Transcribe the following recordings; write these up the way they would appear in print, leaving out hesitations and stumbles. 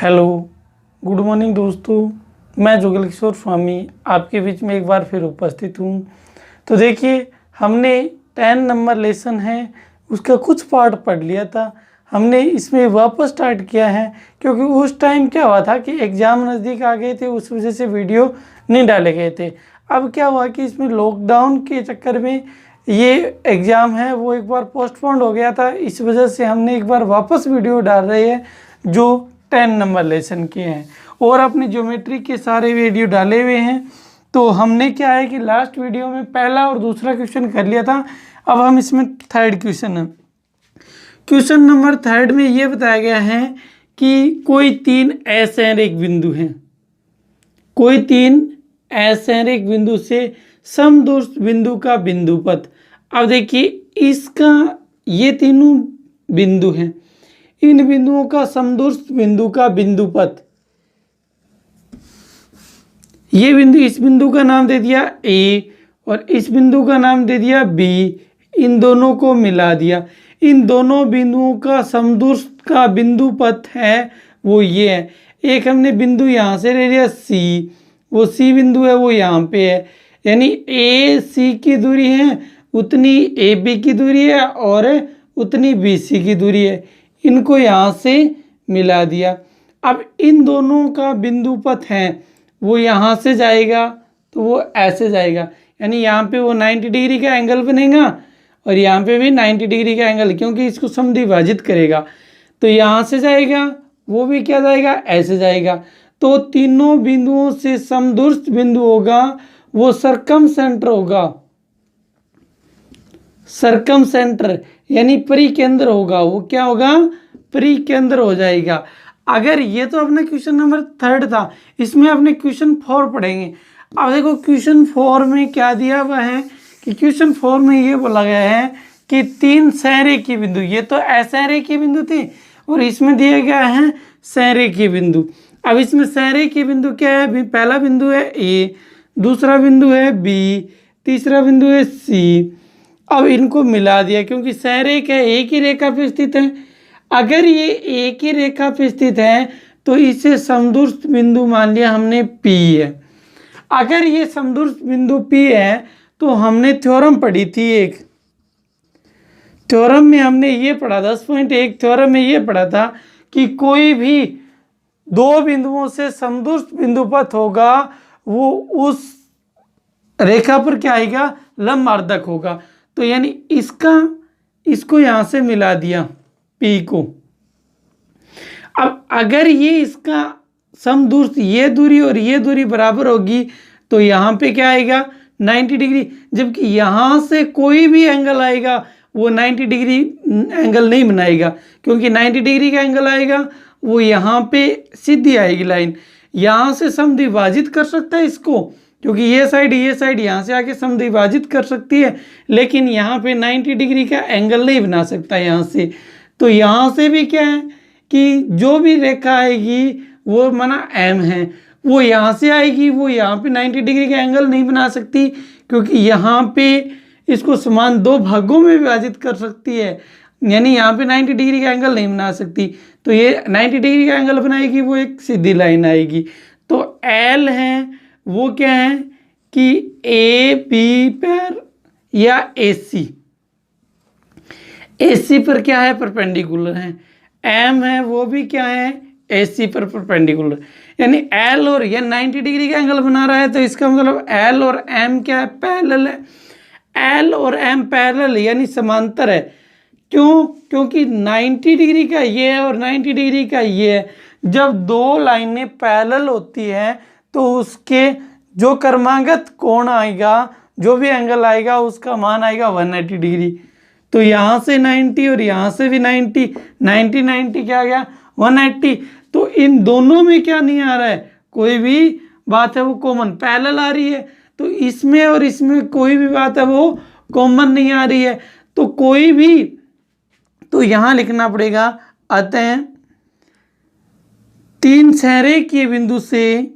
Hello, good morning दोस्तों। मैं जुगल किशोर स्वामी आपके बीच में एक बार फिर उपस्थित हूँ। तो देखिए, हमने 10 नंबर लेसन है उसका कुछ पार्ट पढ़ लिया था। हमने इसमें वापस स्टार्ट किया है क्योंकि उस टाइम क्या हुआ था कि एग्ज़ाम नज़दीक आ गए थे, उस वजह से वीडियो नहीं डाले गए थे। अब क्या हुआ कि इसमें लॉकडाउन के चक्कर में ये एग्ज़ाम है वो एक बार पोस्टपोन्ड हो गया था, इस वजह से हमने एक बार वापस वीडियो डाल रहे हैं जो 10 नंबर लेसन के हैं और अपने ज्योमेट्री के सारे वीडियो डाले हुए हैं। तो हमने क्या है कि लास्ट वीडियो में पहला और दूसरा क्वेश्चन कर लिया था। अब हम इसमें थर्ड क्वेश्चन है। क्वेश्चन नंबर थर्ड में ये बताया गया है कि कोई तीन असंरेख बिंदु हैं, कोई तीन असंरेख बिंदु से समदूर बिंदु का बिंदुपथ। अब देखिए, इसका ये तीनों बिंदु हैं, इन बिंदुओं का समदूर बिंदु का बिंदुपथ। ये बिंदु, इस बिंदु का नाम दे दिया ए और इस बिंदु का नाम दे दिया बी, इन दोनों को मिला दिया। इन दोनों बिंदुओं का समदूर का बिंदुपथ है वो ये है। एक हमने बिंदु यहाँ से ले लिया सी, वो सी बिंदु है वो यहाँ पे है, यानी ए सी की दूरी है उतनी ए बी की दूरी है और उतनी बी सी की दूरी है। इनको यहाँ से मिला दिया। अब इन दोनों का बिंदुपथ है वो यहाँ से जाएगा तो वो ऐसे जाएगा, यानी यहाँ पे वो 90 डिग्री का एंगल बनेगा और यहाँ पे भी 90 डिग्री का एंगल, क्योंकि इसको समद्विभाजित करेगा। तो यहाँ से जाएगा वो भी क्या जाएगा, ऐसे जाएगा। तो तीनों बिंदुओं से समदूर बिंदु होगा वो सरकम सेंटर होगा, सरकम सेंटर यानी परिकेंद्र होगा। वो क्या होगा, परिकेंद्र हो जाएगा। अगर ये तो अपना क्वेश्चन नंबर थर्ड था, इसमें अपने क्वेश्चन 4 पढ़ेंगे। अब देखो क्वेश्चन 4 में क्या दिया हुआ है कि क्वेश्चन 4 में ये बोला गया है कि तीन संरेखीय बिंदु, ये तो असंरेखीय बिंदु थे और इसमें दिया गया है संरेखीय बिंदु। अब इसमें संरेखीय बिंदु क्या है, पहला बिंदु है ए, दूसरा बिंदु है बी, तीसरा बिंदु है सी। अब इनको मिला दिया क्योंकि संरेख है, एक ही रेखा पे स्थित है। अगर ये एक ही रेखा पे स्थित है तो इसे समदूर बिंदु मान लिया हमने P है। अगर ये समदूर बिंदु P है तो हमने थ्योरम पढ़ी थी, एक थ्योरम में हमने ये पढ़ा 10.1 थ्योरम में ये पढ़ा था कि कोई भी दो बिंदुओं से समदूर बिंदुपथ होगा वो उस रेखा पर क्या आएगा, लंबमार्धक होगा। तो यानी इसको यहां से मिला दिया P को। अब अगर ये इसका समदूर, ये दूरी और ये दूरी बराबर होगी तो यहाँ पे क्या आएगा, 90 डिग्री। जबकि यहाँ से कोई भी एंगल आएगा वो 90 डिग्री एंगल नहीं बनाएगा, क्योंकि 90 डिग्री का एंगल आएगा वो यहाँ पे सीधी आएगी लाइन, यहाँ से समद्विभाजित कर सकता है इसको, क्योंकि ये साइड यहाँ से आके समद्विभाजित कर सकती है, लेकिन यहाँ पे 90 डिग्री का एंगल नहीं बना सकता यहाँ से। तो यहाँ से भी क्या है कि जो भी रेखा आएगी वो माना एम है, वो यहाँ से आएगी, वो यहाँ पे 90 डिग्री का एंगल नहीं बना सकती, क्योंकि यहाँ पे इसको समान दो भागों में विभाजित कर सकती है, यानी यहाँ पे 90 डिग्री का एंगल नहीं बना सकती। तो ये 90 डिग्री का एंगल बनाएगी वो एक सीधी लाइन आएगी। तो एल है वो क्या है कि ए बी पर या ए सी पर क्या है, परपेंडिकुलर है। एम है वो भी क्या है, ए सी पर परपेंडिकुलर, यानी एल और ये 90 डिग्री का एंगल बना रहा है तो इसका मतलब एल और एम क्या है, पैरेलल है। एल और एम पैरेलल यानी समांतर है। क्यों, क्योंकि 90 डिग्री का ये है और 90 डिग्री का ये है। जब दो लाइनें पैरेलल होती हैं तो उसके जो क्रमागत कोण आएगा, जो भी एंगल आएगा उसका मान आएगा 180 डिग्री। तो यहाँ से 90 और यहाँ से भी 90, 90 90 क्या आ गया, 180। तो इन दोनों में क्या नहीं आ रहा है, कोई भी बात है वो कॉमन, पैरेलल आ रही है। तो इसमें और इसमें कोई भी बात है वो कॉमन नहीं आ रही है। तो कोई भी, तो यहाँ लिखना पड़ेगा, अतः तीन संरेखीय बिंदु से,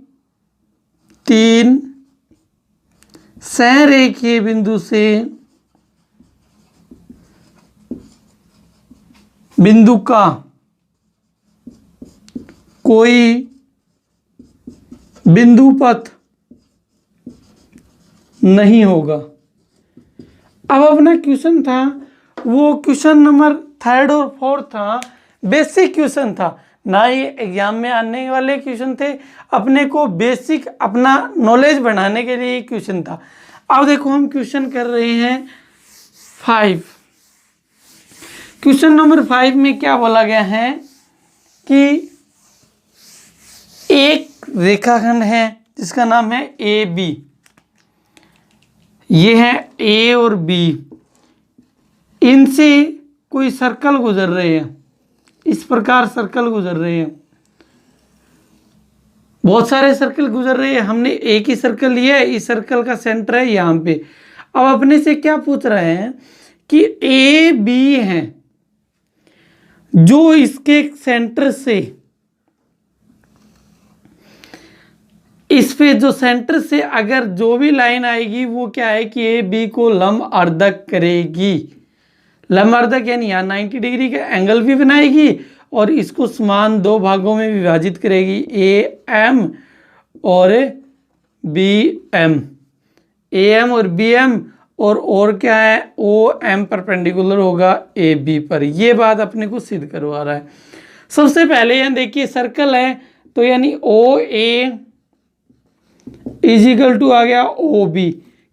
तीन संरेखीय बिंदु से बिंदु का कोई बिंदु पथ नहीं होगा। अब अपना क्वेश्चन था वो क्वेश्चन नंबर 3 और 4 था, बेसिक क्वेश्चन था, ना ये एग्जाम में आने वाले क्वेश्चन थे, अपने को बेसिक अपना नॉलेज बढ़ाने के लिए क्वेश्चन था। अब देखो हम क्वेश्चन कर रहे हैं 5। क्वेश्चन नंबर 5 में क्या बोला गया है कि एक रेखाखंड है जिसका नाम है ए बी, ये है ए और बी, इनसे कोई सर्कल गुजर रहे हैं, इस प्रकार सर्कल गुजर रहे हैं, बहुत सारे सर्कल गुजर रहे हैं, हमने एक ही सर्कल लिया है, इस सर्कल का सेंटर है यहाँ पे। अब अपने से क्या पूछ रहे हैं कि ए बी है, जो इसके सेंटर से इस पे जो सेंटर से अगर जो भी लाइन आएगी वो क्या है कि ए बी को लंब अर्धक करेगी। लंब अर्धक यानी यहाँ 90 डिग्री का एंगल भी बनाएगी और इसको समान 2 भागों में विभाजित करेगी, ए एम और बी एम, ए एम और बी एम, और क्या है ओ एम परपेंडिकुलर होगा ए बी पर। ये बात अपने को सिद्ध करवा रहा है। सबसे पहले यहाँ देखिए सर्कल है तो यानी ओ ए इजिकल टू आ गया ओ बी।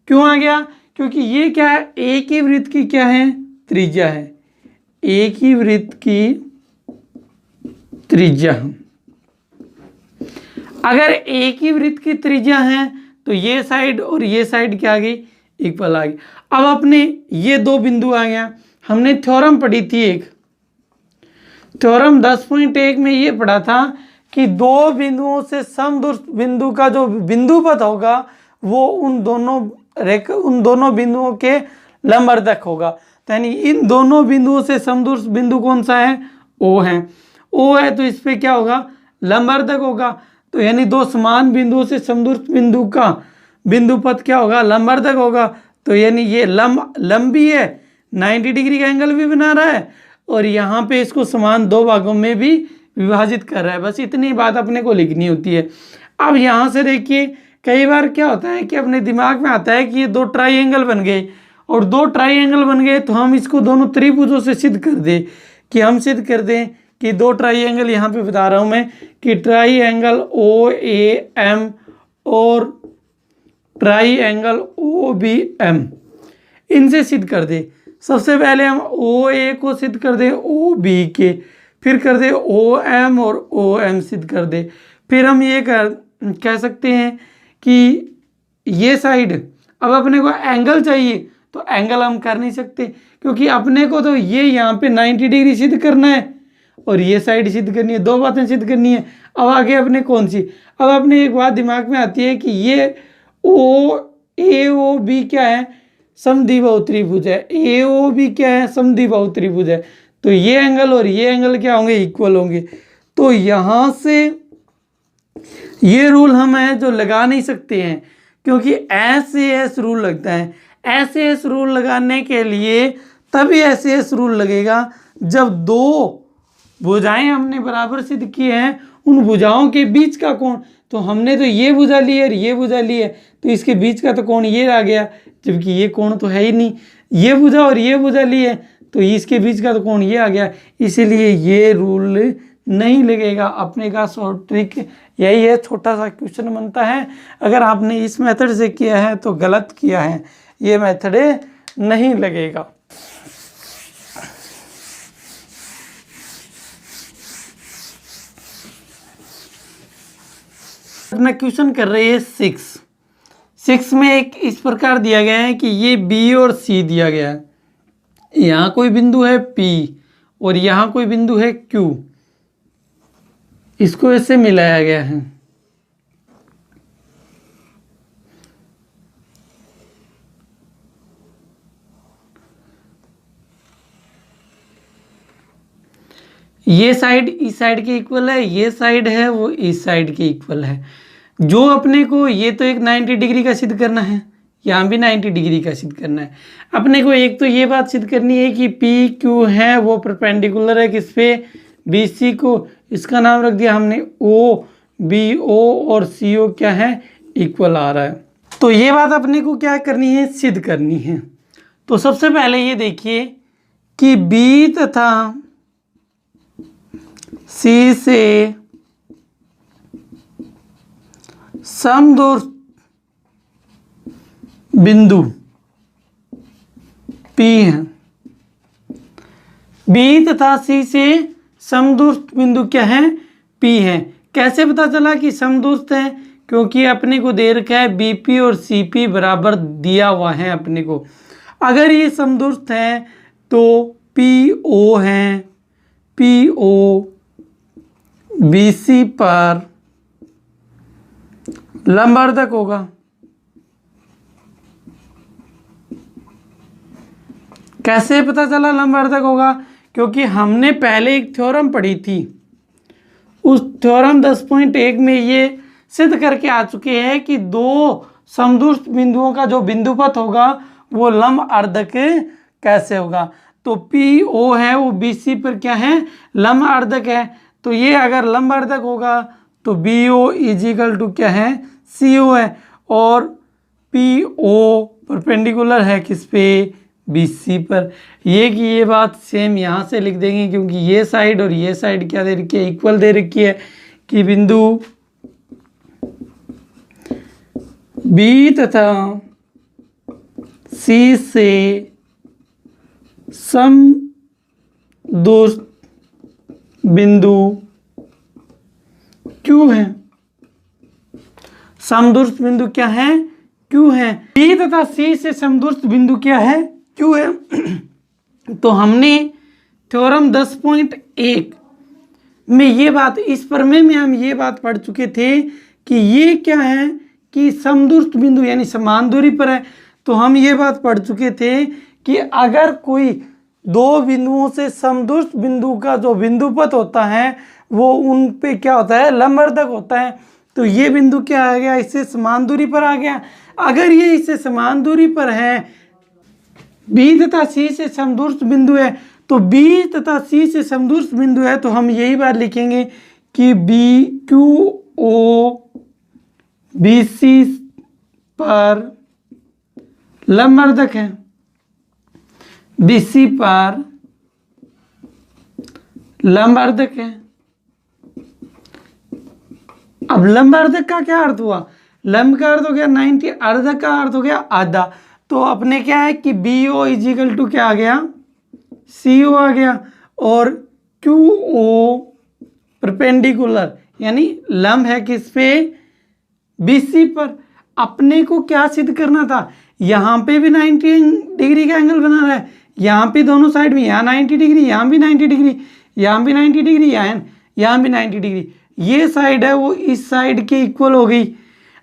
क्यों आ गया? क्योंकि ये क्या है, एक ही वृत्त की क्या है त्रिज्या है, एक ही वृत्त की त्रिज्या। अगर एक ही वृत्त की त्रिज्या है तो ये साइड और ये साइड क्या आ गई, इक्वल आ गई। अब अपने ये 2 बिंदु आ गया। हमने थ्योरम पढ़ी थी, एक थ्योरम 10.1 में ये पढ़ा था कि 2 बिंदुओं से समदूर बिंदु का जो बिंदु पथ होगा वो उन दोनों बिंदुओं के लंबवर्धक होगा। तो यानी इन दोनों बिंदुओं से समदूर बिंदु कौन सा है, ओ है। ओ है तो इस पे क्या होगा, लंबवर्धक होगा। तो यानी 2 समान बिंदुओं से समदूर बिंदु का बिंदु पथ क्या होगा, लंबवर्धक होगा। तो यानी ये लंबी है, 90 डिग्री का एंगल भी बना रहा है और यहाँ पे इसको समान 2 भागों में भी विभाजित कर रहा है। बस इतनी बात अपने को लिखनी होती है। अब यहाँ से देखिए कई बार क्या होता है कि अपने दिमाग में आता है कि ये 2 ट्राइंगल बन गए और 2 ट्राइंगल बन गए तो हम इसको दोनों त्रिभुजों से सिद्ध कर दें, कि हम सिद्ध कर दें कि 2 ट्राइंगल, यहाँ पे बता रहा हूँ मैं कि ट्राइंगल ओ ए एम और ट्राइंगल ओ बी एम, इनसे सिद्ध कर दे। सबसे पहले हम ओ ए को सिद्ध कर दें ओ बी के, फिर कर दे ओ एम और ओ एम सिद्ध कर दे। फिर हम ये कह सकते हैं कि ये साइड, अब अपने को एंगल चाहिए तो एंगल हम कर नहीं सकते क्योंकि अपने को तो ये यहाँ पे 90 डिग्री सिद्ध करना है और ये साइड सिद्ध करनी है, 2 बातें सिद्ध करनी है। अब आगे अपने कौन सी, अब अपने एक बात दिमाग में आती है कि ये ओ ए ओ बी क्या है, समद्विबाहु त्रिभुज है। ए ओ बी क्या है, समद्विबाहु त्रिभुज है। तो ये एंगल और ये एंगल क्या होंगे, इक्वल होंगे। तो यहाँ से ये रूल हम है जो लगा नहीं सकते हैं क्योंकि ऐसे एस रूल लगता है। ऐसे एस रूल लगाने के लिए तभी ऐसे एस रूल लगेगा जब 2 भुजाएं हमने बराबर सिद्ध किए हैं, उन भुजाओं के बीच का कोण, तो हमने तो ये भुजा ली है और ये भुजा ली है तो इसके बीच का तो कोण ये आ गया, जबकि ये कोण तो है ही नहीं। ये भुजा और ये भुजा ली है तो इसके बीच का तो कोण ये आ गया, इसीलिए ये रूल नहीं लगेगा। अपने का शॉर्ट ट्रिक यही है, छोटा सा क्वेश्चन बनता है। अगर आपने इस मेथड से किया है तो गलत किया है, ये मेथड नहीं लगेगा। अपना क्वेश्चन कर रहे हैं 6 में एक इस प्रकार दिया गया है कि ये बी और सी दिया गया है, यहाँ कोई बिंदु है P और यहाँ कोई बिंदु है Q, इसको ऐसे मिलाया गया है। ये साइड इस साइड के इक्वल है, ये साइड है वो इस साइड के इक्वल है। जो अपने को ये तो एक 90 डिग्री का सिद्ध करना है, यहाँ भी 90 डिग्री का सिद्ध करना है। अपने को एक तो ये बात सिद्ध करनी है कि पी क्यू है वो परपेंडिकुलर है किस पे, BC को इसका नाम रख दिया हमने O, BO और CO क्या है, इक्वल आ रहा है। तो ये बात अपने को क्या करनी है, सिद्ध करनी है। तो सबसे पहले ये देखिए कि B तथा C से समदूर बिंदु P है। B तथा C से समदूर बिंदु क्या है, P है। कैसे पता चला कि समदूर है, क्योंकि अपने को दे रखा है BP और CP बराबर दिया हुआ है अपने को। अगर ये समदूर है तो PO है, PO BC पर लंबवर्धक होगा। कैसे पता चला लंबवर्धक होगा, क्योंकि हमने पहले एक थ्योरम पढ़ी थी, उस थ्योरम 10.1 में ये सिद्ध करके आ चुके हैं कि दो समदूर बिंदुओं का जो बिंदुपथ होगा वो लंबवर्धक कैसे होगा। तो PO है वो BC पर क्या है, लंबवर्धक है। तो ये अगर लंबवर्धक होगा तो BO इजिकल टू क्या है, CO है। और PO परपेंडिकुलर है किस पे, BC पर। ये कि ये बात सेम यहाँ से लिख देंगे, क्योंकि ये साइड और ये साइड क्या दे रखी है, इक्वल दे रखी है कि बिंदु B तथा C से समदूर बिंदु Q है। समदूर बिंदु क्या है, Q है। B तथा C से समदूर बिंदु क्या है, Q है। तो हमने थ्योरम 10.1 में ये बात, इस प्रमेय में हम ये बात पढ़ चुके थे कि ये क्या है कि समदूर बिंदु यानी समान दूरी पर है। तो हम ये बात पढ़ चुके थे कि अगर कोई दो बिंदुओं से समदूर बिंदु का जो बिंदुपथ होता है वो उन पे क्या होता है, लंबवर्धक होता है। तो ये बिंदु क्या आ गया, इससे समान दूरी पर आ गया। अगर ये इससे समान दूरी पर है, B तथा C से समदूर बिंदु है, तो B तथा C से समदूर बिंदु है, तो हम यही बात लिखेंगे कि BQO BC पर लंबवर्धक है, BC पर लंबवर्धक है। अब लंबवर्धक का क्या अर्थ हुआ, लंब का अर्थ हो गया 90, अर्धक का अर्थ हो गया आधा। तो अपने क्या है कि BO इजिकल टू क्या आ गया, CO आ गया। और QO परपेंडिकुलर यानी लंब है किस पे, BC पर। अपने को क्या सिद्ध करना था, यहाँ पे भी 90 डिग्री का एंगल बना रहा है, यहाँ पे दोनों साइड में, यहाँ 90 डिग्री, यहाँ भी 90 डिग्री, यहाँ भी 90 डिग्री, यहाँ भी 90 डिग्री। ये साइड है वो इस साइड के इक्वल हो गई,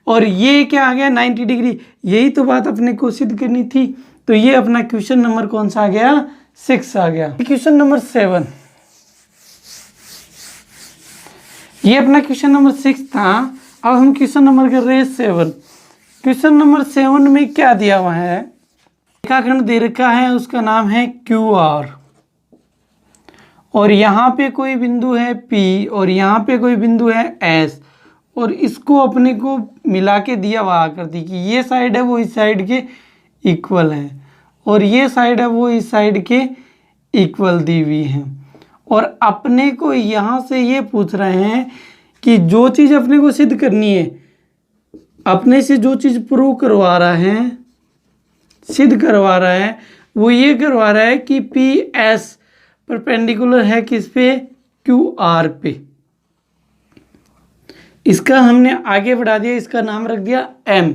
और ये क्या आ गया 90 डिग्री। यही तो बात अपने को सिद्ध करनी थी। तो ये अपना क्वेश्चन नंबर कौन सा आ गया, 6 आ गया। क्वेश्चन नंबर 7, ये अपना क्वेश्चन नंबर 6 था। अब हम क्वेश्चन नंबर कर रहे हैं 7। क्वेश्चन नंबर 7 में क्या दिया हुआ है, रेखाखंड दे रखा है, उसका नाम है QR, और यहाँ पे कोई बिंदु है P और यहाँ पे कोई बिंदु है S, और इसको अपने को मिला के दिया हुआ आकृति कि ये साइड है वो इस साइड के इक्वल है, और ये साइड है वो इस साइड के इक्वल दी हुई है। और अपने को यहाँ से ये पूछ रहे हैं कि जो चीज़ अपने को सिद्ध करनी है, अपने से जो चीज़ प्रूव करवा रहा है, सिद्ध करवा रहा है, वो ये करवा रहा है कि PS परपेंडिकुलर है किस पे, QR पे। इसका हमने आगे बढ़ा दिया, इसका नाम रख दिया M।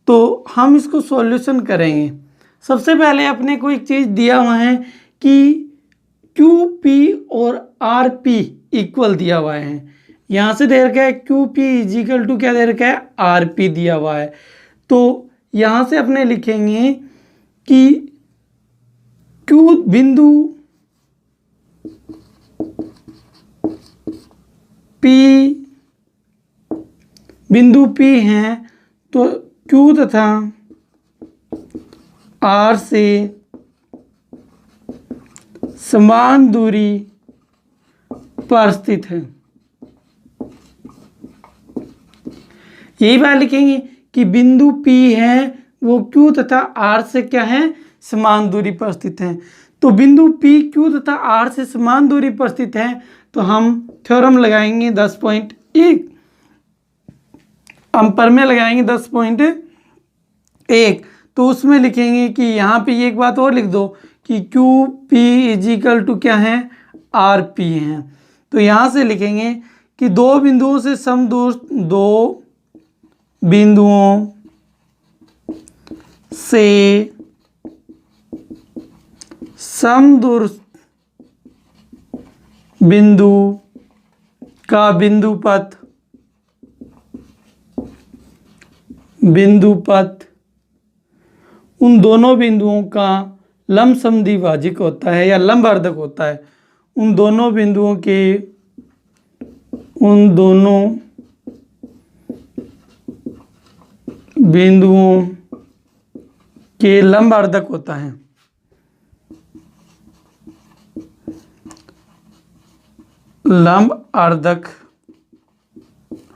तो हम इसको सॉल्यूशन करेंगे। सबसे पहले अपने को एक चीज़ दिया हुआ है कि QP और RP इक्वल दिया हुआ है। यहाँ से दे रखा है QP इजिकल टू क्या दे रखा है, RP दिया हुआ है। तो यहाँ से अपने लिखेंगे कि Q बिंदु P हैं, तो Q तथा R से समान दूरी पर स्थित है। यही बात लिखेंगे कि बिंदु P है वो Q तथा R से क्या है, समान दूरी पर स्थित है। तो बिंदु P Q तथा R से समान दूरी पर स्थित है, तो हम थ्योरम लगाएंगे 10.1, हम पर में लगाएंगे 10.1। तो उसमें लिखेंगे कि यहाँ पे एक बात और लिख दो कि क्यू पी इजिकल टू क्या है, आर पी है। तो यहाँ से लिखेंगे कि दो बिंदुओं से समदूर, दो बिंदुओं से समदूर बिंदु का बिंदुपथ उन दोनों बिंदुओं का लंब समद्विभाजक होता है या लंबवर्धक होता है। उन दोनों बिंदुओं के लंबवर्धक होता है। लंबवर्धक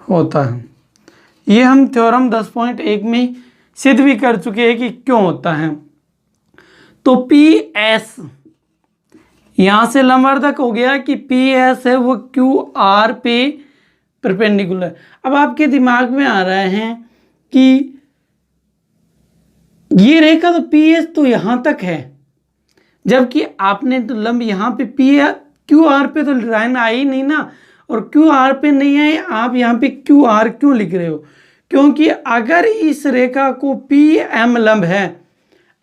होता है। ये हम थ्योरम 10.1 में सिद्ध भी कर चुके हैं कि क्यों होता है। तो पी एस यहां से लंबवर्धक हो गया कि पी एस है वो क्यू आर पे परपेंडिकुलर। अब आपके दिमाग में आ रहा है कि ये रेखा तो पी एस तो यहां तक है, जबकि आपने तो लंब यहां पे पी क्यू आर पे तो लाइन आई नहीं ना, और क्यू आर पे नहीं आई, आप यहाँ पे क्यू आर क्यों लिख रहे हो? क्योंकि अगर इस रेखा को पी एम लंब है,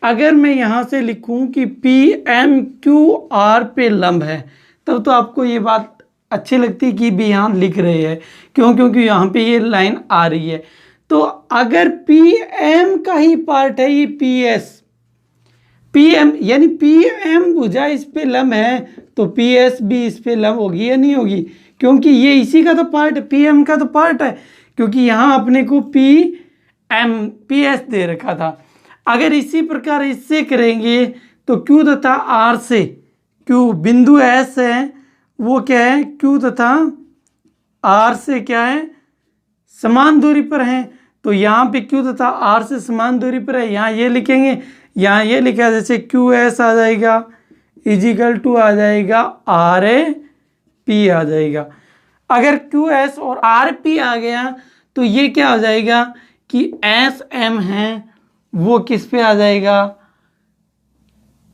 अगर मैं यहाँ से लिखूं कि पी एम क्यू आर पे लंब है, तब तो आपको ये बात अच्छी लगती है कि भी यहाँ लिख रहे हैं। क्यों? क्योंकि यहाँ पे ये लाइन आ रही है। तो अगर पी एम का ही पार्ट है ये पी एस, पी एम यानी पी एम भुजा इस पे लंब है, तो पी एस भी इस पे लंब होगी या नहीं होगी? क्योंकि ये इसी का तो पार्ट है, पी एम का तो पार्ट है, क्योंकि यहाँ अपने को पी एस दे रखा था। अगर इसी प्रकार इससे करेंगे तो Q तथा R से, Q बिंदु S है वो क्या है, Q तथा R से क्या है, समान दूरी पर है। तो यहाँ पे Q तथा R से समान दूरी पर है, यहाँ ये लिखेंगे, यहाँ ये लिखा है जैसे QS आ जाएगा इजिकल टू आ जाएगा RP आ जाएगा। अगर QS और RP आ गया तो ये क्या हो जाएगा कि SM है वो किस पे आ जाएगा,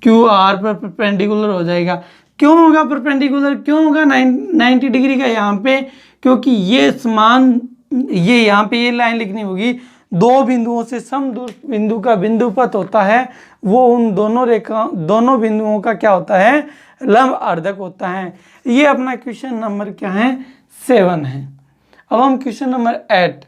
QR पर परपेंडिकुलर हो जाएगा। क्यों होगा परपेंडिकुलर, क्यों होगा 90 डिग्री का यहाँ पे? क्योंकि ये समान, ये यहाँ पे ये लाइन लिखनी होगी, दो बिंदुओं से समदूर बिंदु का बिंदुपथ होता है वो उन दोनों बिंदुओं का क्या होता है, लंबवर्धक होता है। ये अपना क्वेश्चन नंबर क्या है, 7 है। अब हम क्वेश्चन नंबर 8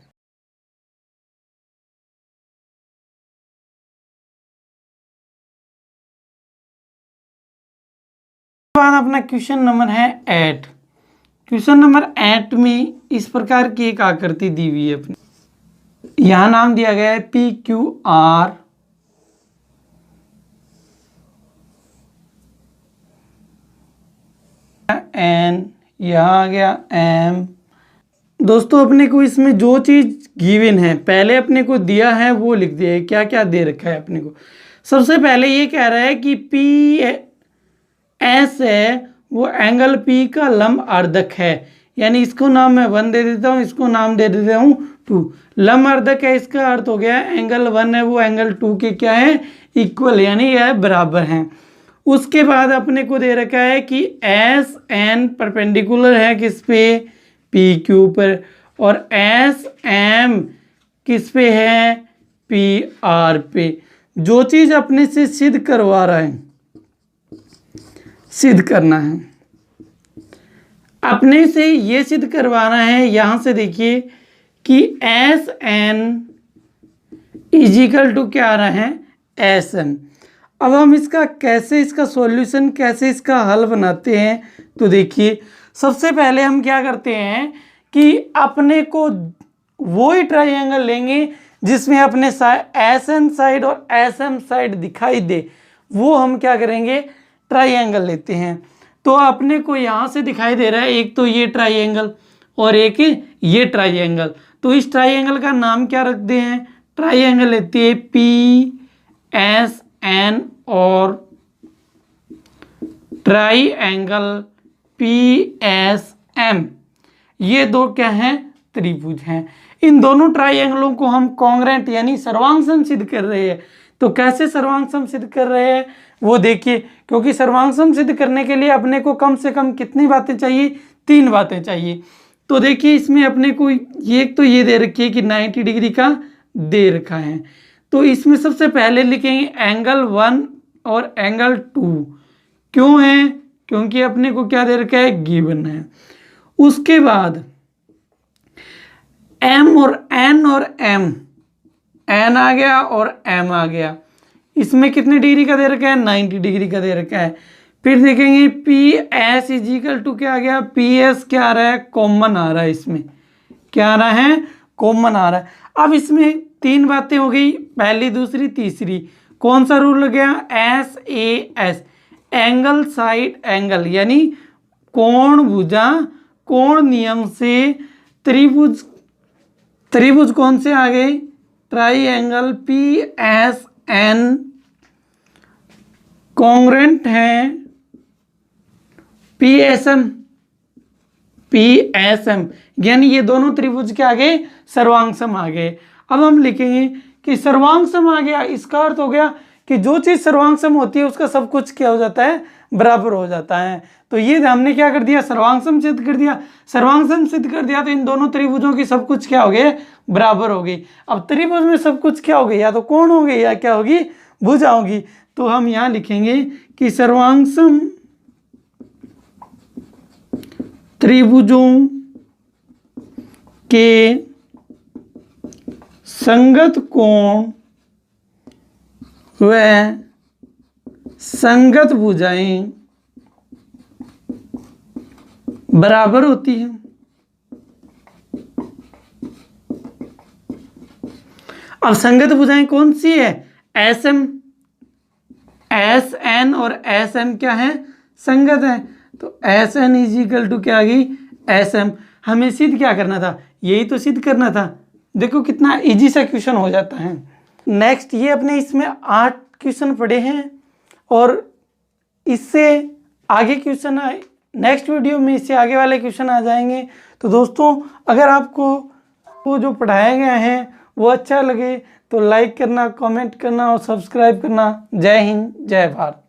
अपना क्वेश्चन नंबर है 8। क्वेश्चन नंबर 8 में इस प्रकार की एक आकृति दी हुई है अपनी, यहां नाम दिया गया है पी क्यू आर, एन, यहां आ गया एम। दोस्तों अपने को इसमें जो चीज गिवन है, पहले अपने को दिया है वो लिख दिया है। क्या क्या दे रखा है अपने को? सबसे पहले ये कह रहा है कि पी एस है वो एंगल पी का लंबवर्धक है, यानी इसको नाम मैं 1 दे देता हूँ, इसको नाम दे देता हूँ 2। लंबवर्धक है, इसका अर्थ हो गया एंगल 1 है वो एंगल 2 के क्या है, इक्वल, यानी यह बराबर हैं। उसके बाद अपने को दे रखा है कि एस एन परपेंडिकुलर है किस पे, पी क्यू पर, और एस एम किस पे है, पी आर पे। जो चीज अपने से सिद्ध करवा रहा है, सिद्ध करना है, अपने से ये सिद्ध करवाना है। यहां से देखिए कि एस एन इजिकल टू क्या आ रहा है, एस एम। अब हम इसका कैसे, इसका सॉल्यूशन कैसे, इसका हल बनाते हैं, तो देखिए सबसे पहले हम क्या करते हैं कि अपने को वो ही ट्राइंगल लेंगे जिसमें अपने एस एन साइड और एस एम साइड दिखाई दे, वो हम क्या करेंगे, ट्राइंगल लेते हैं। तो अपने को यहाँ से दिखाई दे रहा है एक तो ये ट्राइंगल और एक ये ट्राइंगल। तो इस ट्राइंगल का नाम क्या रखते हैं? ट्राइंगल लेते हैं PSN और ट्राइंगल PSM। ये दो क्या हैं? त्रिभुज हैं। इन दोनों ट्राइंगलों को हम कॉन्ग्रेंट यानी सर्वांग सिद्ध कर रहे हैं। तो कैसे सर्वांग सिद्ध कर रहे हैं वो देखिए, क्योंकि सर्वांग सिद्ध करने के लिए अपने को कम से कम कितनी बातें चाहिए? 3 बातें चाहिए। तो देखिए इसमें अपने को एक तो ये दे रखी है कि 90 डिग्री का दे रखा है। तो इसमें सबसे पहले लिखेंगे एंगल 1 और एंगल 2। क्यों है? क्योंकि अपने को क्या दे रखा है? गिवन है। उसके बाद M और N और M, N आ गया और M आ गया। इसमें कितने डिग्री का दे रखा है? 90 डिग्री का दे रखा है। फिर देखेंगे PS इजिकल टू क्या आ गया? PS क्या आ रहा है? कॉमन आ रहा है। इसमें क्या आ रहा है? कॉमन आ रहा है। अब इसमें 3 बातें हो गई, पहली, दूसरी, तीसरी। कौन सा रूल लग गया? SAS, एंगल साइड एंगल, यानी कोण भुजा कोण नियम से त्रिभुज कौन से आ गए? ट्राइंगल PSN कॉन्ग्रेंट है PSM, यानी ये दोनों त्रिभुज के आगे सर्वांगसम आ गए। अब हम लिखेंगे कि सर्वांगसम आ गया, इसका अर्थ हो गया कि जो चीज सर्वांगसम होती है उसका सब कुछ क्या हो जाता है? बराबर हो जाता है। तो ये हमने क्या कर दिया? सर्वांगसम सिद्ध कर दिया। सर्वांगसम सिद्ध कर दिया तो इन दोनों त्रिभुजों की सब कुछ क्या हो गए? बराबर हो गई। अब त्रिभुज में सब कुछ क्या हो गई? या तो कोण हो गई या क्या होगी? भुजा होगी। तो हम यहां लिखेंगे कि सर्वांगसम त्रिभुजों के संगत कोण व संगत भुजाएं बराबर होती हैं। अब संगत भुजाएं कौन सी है? SM, SN और SM क्या है? संगत है। तो SN इजिकल टू क्या आ गई? SM। हमें सिद्ध क्या करना था? यही तो सिद्ध करना था। देखो कितना इजी सा क्वेश्चन हो जाता है। नेक्स्ट ये अपने इसमें 8 क्वेश्चन पढ़े हैं और इससे आगे क्वेश्चन नेक्स्ट वीडियो में इससे आगे वाले क्वेश्चन आ जाएंगे। तो दोस्तों अगर आपको वो जो पढ़ाया गया है वो अच्छा लगे तो लाइक करना, कमेंट करना और सब्सक्राइब करना। जय हिंद, जय भारत।